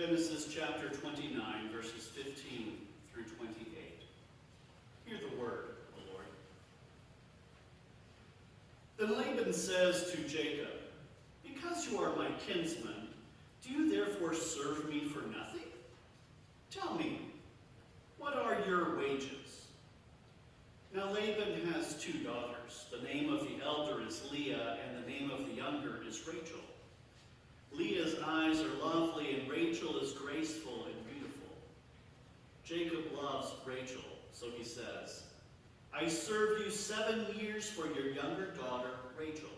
Genesis chapter 29, verses 15 through 28. Hear the word of the Lord. Then Laban says to Jacob, "Because you are my kinsman, do you therefore serve me for nothing? Tell me, what are your wages?" Now Laban has two daughters. The name of the elder is Leah, and the name of the younger is Rachel. Leah's eyes are lovely, and Rachel is graceful and beautiful. Jacob loves Rachel, so he says, "I served you 7 years for your younger daughter, Rachel."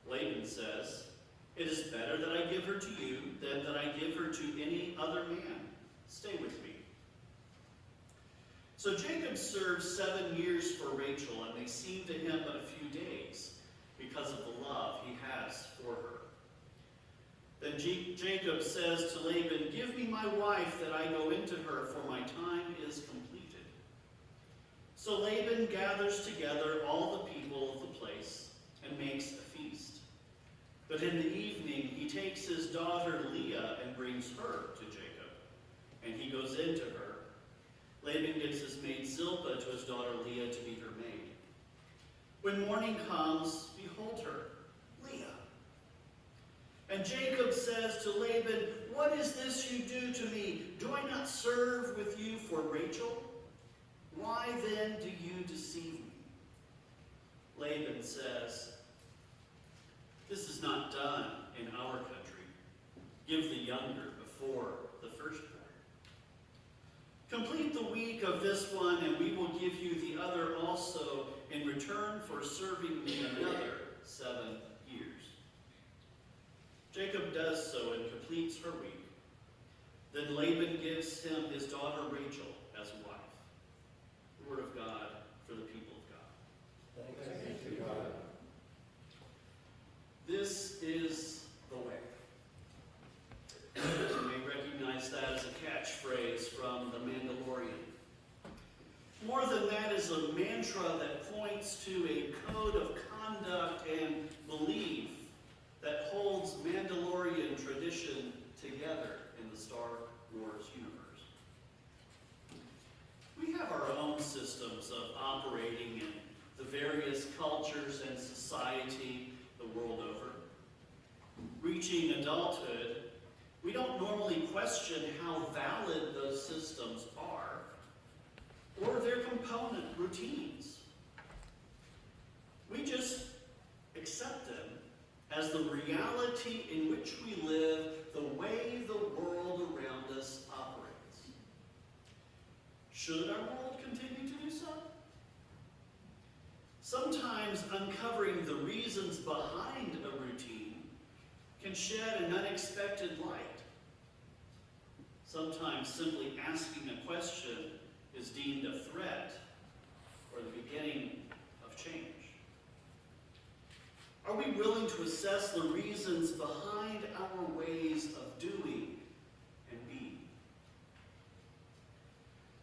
Laban says, "It is better that I give her to you than that I give her to any other man. Stay with me." So Jacob served 7 years for Rachel, and they seemed to him but a few days because of the love he has for her. Then Jacob says to Laban, "Give me my wife that I go into her, for my time is completed." So Laban gathers together all the people of the place and makes a feast. But in the evening he takes his daughter Leah and brings her to Jacob, and he goes into her. Laban gives his maid Zilpah to his daughter Leah to be her maid. When morning comes, behold her, Leah. And Jacob says to Laban, "What is this you do to me? Do I not serve with you for Rachel? Why then do you deceive me?" Laban says, "This is not done in our country. Give the younger before the firstborn. Complete the week of this one, and we will give you the other also in return for serving me another 7 years. Jacob does so and completes her week. Then Laban gives him his daughter Rachel as a wife. The word of God for the people of God. Thanks be to God. This is the way. You may recognize that as a catchphrase from The Mandalorian. More than that is a mantra that points to a code of conduct and belief that holds Mandalorian tradition together in the Star Wars universe. We have our own systems of operating in the various cultures and society the world over. Reaching adulthood, we don't normally question how valid those systems are or their component routines. We just accept them as the reality in which we live, the way the world around us operates. Should our world continue to do so? Sometimes uncovering the reasons behind a routine can shed an unexpected light. Sometimes simply asking a question is deemed a threat or the beginning of change. Are we willing to assess the reasons behind our ways of doing and being?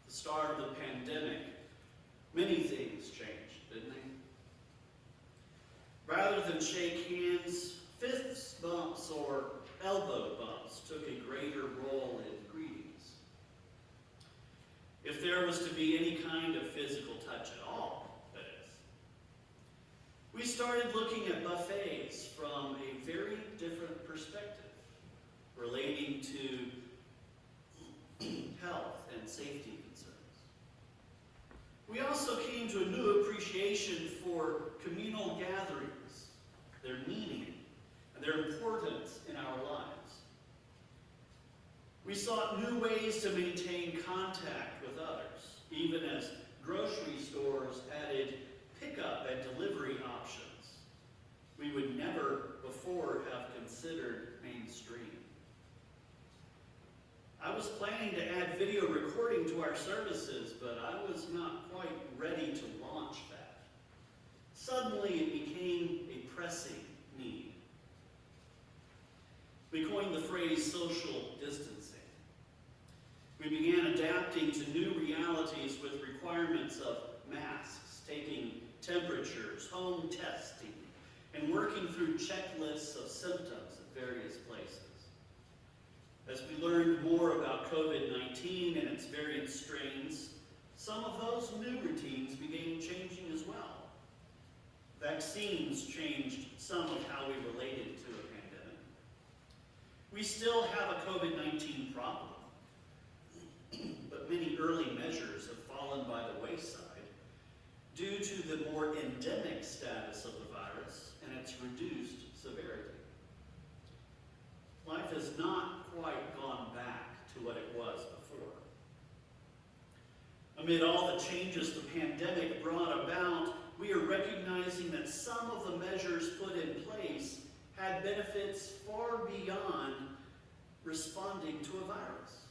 The start of the pandemic, many things changed, didn't they? Rather than shake hands, fist bumps or elbow bumps took a greater role in greetings. If there was to be any kind of physical touch at all, that is. We started looking at buffets from a very different perspective, relating to health and safety concerns. We also came to a new appreciation for communal gatherings, their meaning, and their importance in our lives. We sought new ways to maintain contact with others, even as grocery stores added pickup and delivery options we would never before have considered mainstream. I was planning to add video recording to our services, but I was not quite ready to launch that. Suddenly it became a pressing need. We coined the phrase social distancing. We began adapting to new realities with requirements of masks, taking temperatures, home testing, and working through checklists of symptoms at various places. As we learned more about COVID-19 and its variant strains, some of those new routines began changing as well. Vaccines changed some of how we related to a pandemic. We still have a COVID-19 problem, but many early measures have fallen by the wayside due to the more endemic status of the virus and its reduced severity. Life has not quite gone back to what it was before. Amid all the changes the pandemic brought about, we are recognizing that some of the measures put in place had benefits far beyond responding to a virus.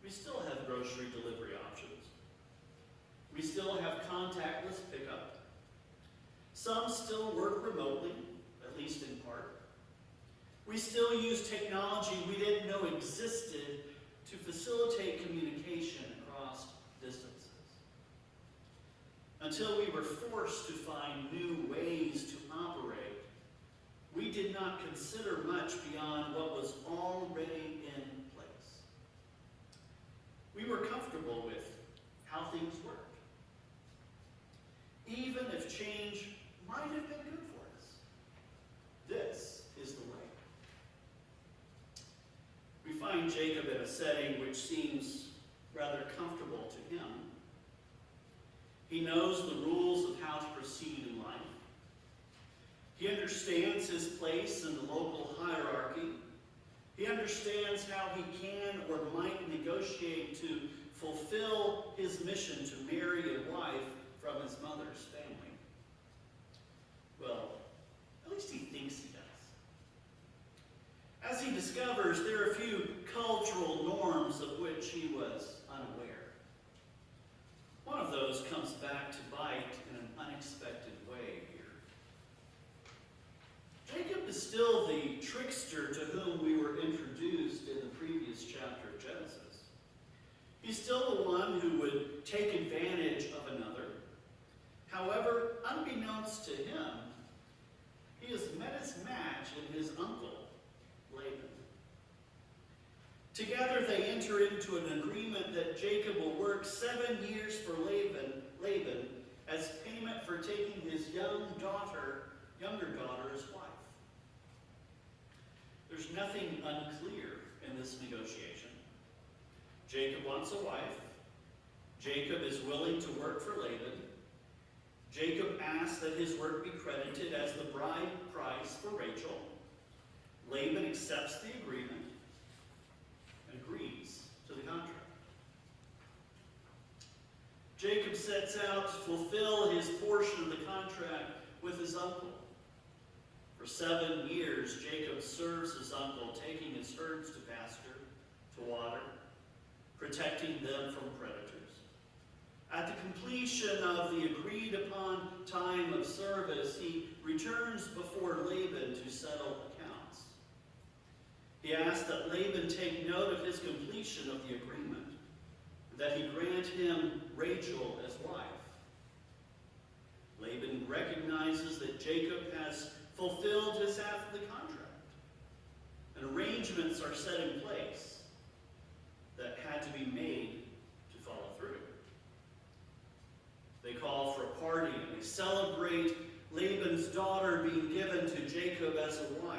We still have grocery delivery options. We still have contactless pickup. Some still work remotely, at least in part. We still use technology we didn't know existed to facilitate communication across distances. Until we were forced to find new ways to operate, we did not consider much beyond what was already in place. We were comfortable with how things worked, even if change might have been good for us. This is the way. We find Jacob in a setting which seems rather comfortable to him. He knows the rules of how to proceed in life. He understands his place in the local hierarchy. He understands how he can or might negotiate to fulfill his mission to marry a wife from his mother's family. Well, at least he thinks he does. As he discovers, there are a few cultural norms of which he was unaware. One of those comes back to bite in an unexpected way here. Jacob is still the trickster to whom we were introduced in the previous chapter of Genesis. He's still the one who would take advantage of another. However, unbeknownst to him, he has met his match in his uncle, Laban. Together they enter into an agreement that Jacob will work 7 years for Laban as payment for taking his younger daughter as wife. There's nothing unclear in this negotiation. Jacob wants a wife. Jacob is willing to work for Laban. Jacob asks that his work be credited as the bride price for Rachel. Laban accepts the agreement and agrees to the contract. Jacob sets out to fulfill his portion of the contract with his uncle. For 7 years, Jacob serves his uncle, taking his herds to pasture, to water, protecting them from predators. At the completion of the agreed-upon time of service, he returns before Laban to settle accounts. He asks that Laban take note of his completion of the agreement, that he grant him Rachel as wife. Laban recognizes that Jacob has fulfilled his half of the contract, and arrangements are set in place that had to be made to follow through. They call for a party and they celebrate Laban's daughter being given to Jacob as a wife.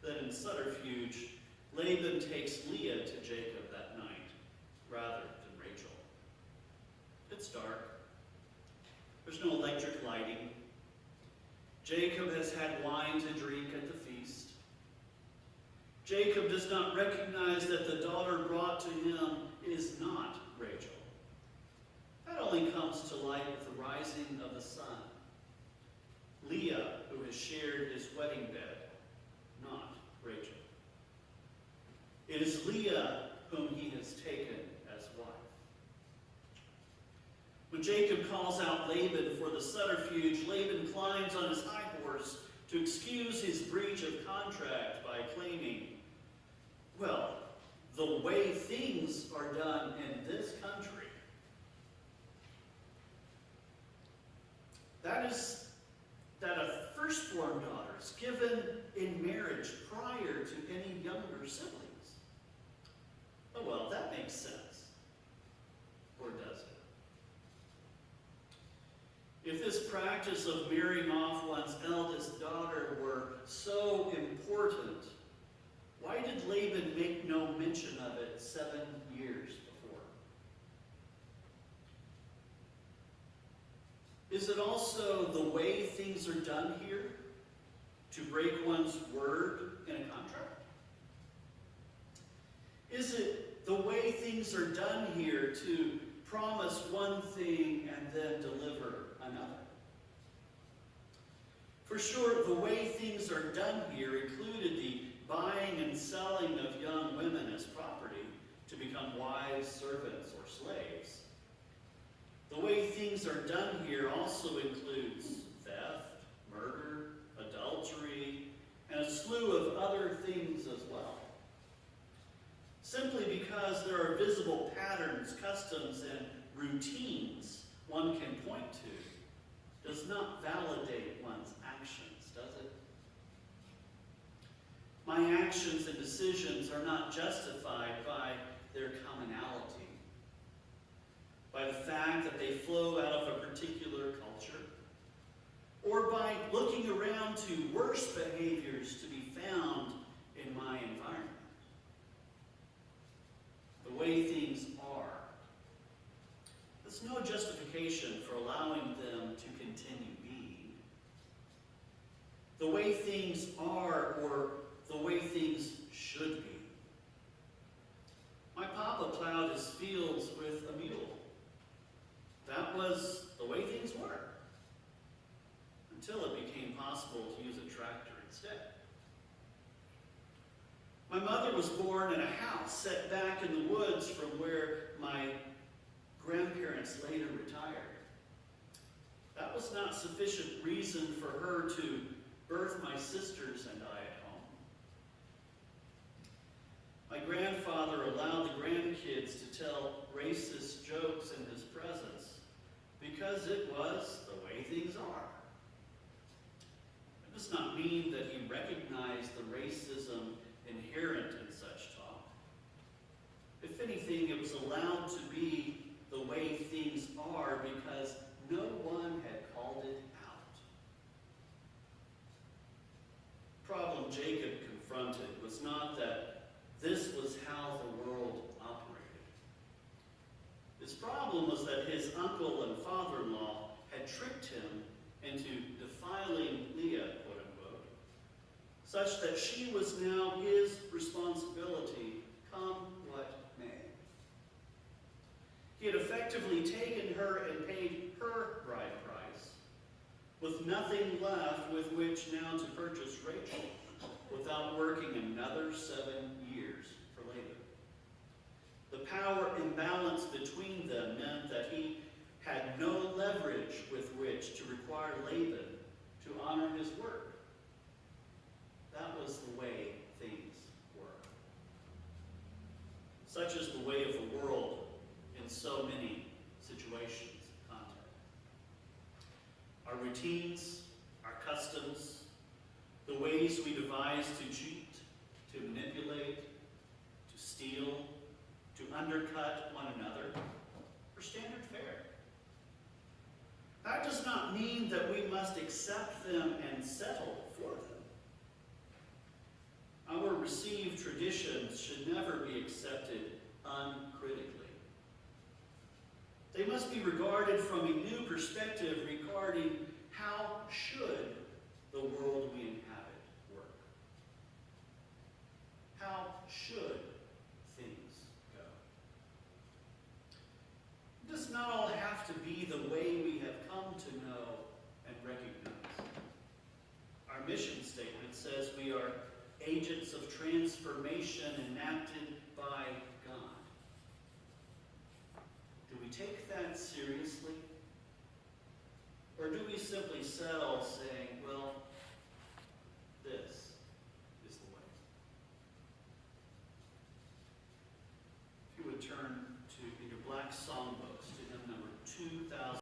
Then in subterfuge, Laban takes Leah to Jacob that night rather than Rachel. It's dark. There's no electric lighting. Jacob has had wine to drink at the feast. Jacob does not recognize that the daughter brought to him is not Rachel. That only comes to light with the rising of the sun. Leah, who has shared his wedding bed, not Rachel. It is Leah whom he has taken as wife. When Jacob calls out Laban for the subterfuge, Laban climbs on his high horse to excuse his breach of contract by claiming, well, the way things are done in this country, that a firstborn daughter daughters given in marriage prior to any younger siblings. Oh, well, that makes sense. Or does it? If this practice of marrying off one's eldest daughter were so important, why did Laban make no mention of it 7 years before? Is it also the way things are done here to break one's word in a contract? Is it the way things are done here to promise one thing and then deliver another? For sure, the way things are done here included the buying and selling of young women as property to become wives, servants, or slaves. The way things are done here also includes theft, murder, adultery, and a slew of other things as well. Simply because there are visible patterns, customs, and routines one can point to does not validate one's actions, does it? My actions and decisions are not justified by their commonality, by the fact that they flow out of a particular culture, or by looking around to worse behaviors to be found in my environment. The way things are. There's no justification for allowing them to continue being. The way things are, or the way things should be. My papa plowed his fields with a mule. That was the way things were, until it became possible to use a tractor instead. My mother was born in a house set back in the woods from where my grandparents later retired. That was not sufficient reason for her to birth my sisters and I at home. My grandfather allowed the grandkids to tell racist jokes in his presence because it was the way things are. It does not mean that he recognized the racism inherent in such talk. If anything, it was allowed to be the way things are because no one had called it out. The problem Jacob confronted was not that this was how the world operated. His problem was that his uncle and father-in-law had tricked him into defiling Leah, quote-unquote, such that she was now his responsibility, come what may. He had effectively taken her and paid her bride price, with nothing left with which now to purchase Rachel, without working another 7 years for Laban. The power imbalance between them meant that he had no leverage with which to require Laban to honor his word. That was the way things were. Such is the way of the world in so many situations and contexts. Our routines, our customs, the ways we devise to cheat, to manipulate, to steal, to undercut one another, are standard fare. That does not mean that we must accept them and settle for them. Our received traditions should never be accepted uncritically. They must be regarded from a new perspective regarding how should the world we inhabit work. How should things go? It does not all have to be the way we have come to know and recognize. Our mission statement says we are agents of transformation enacted by God. Do we take that seriously? Or do we simply settle saying, well,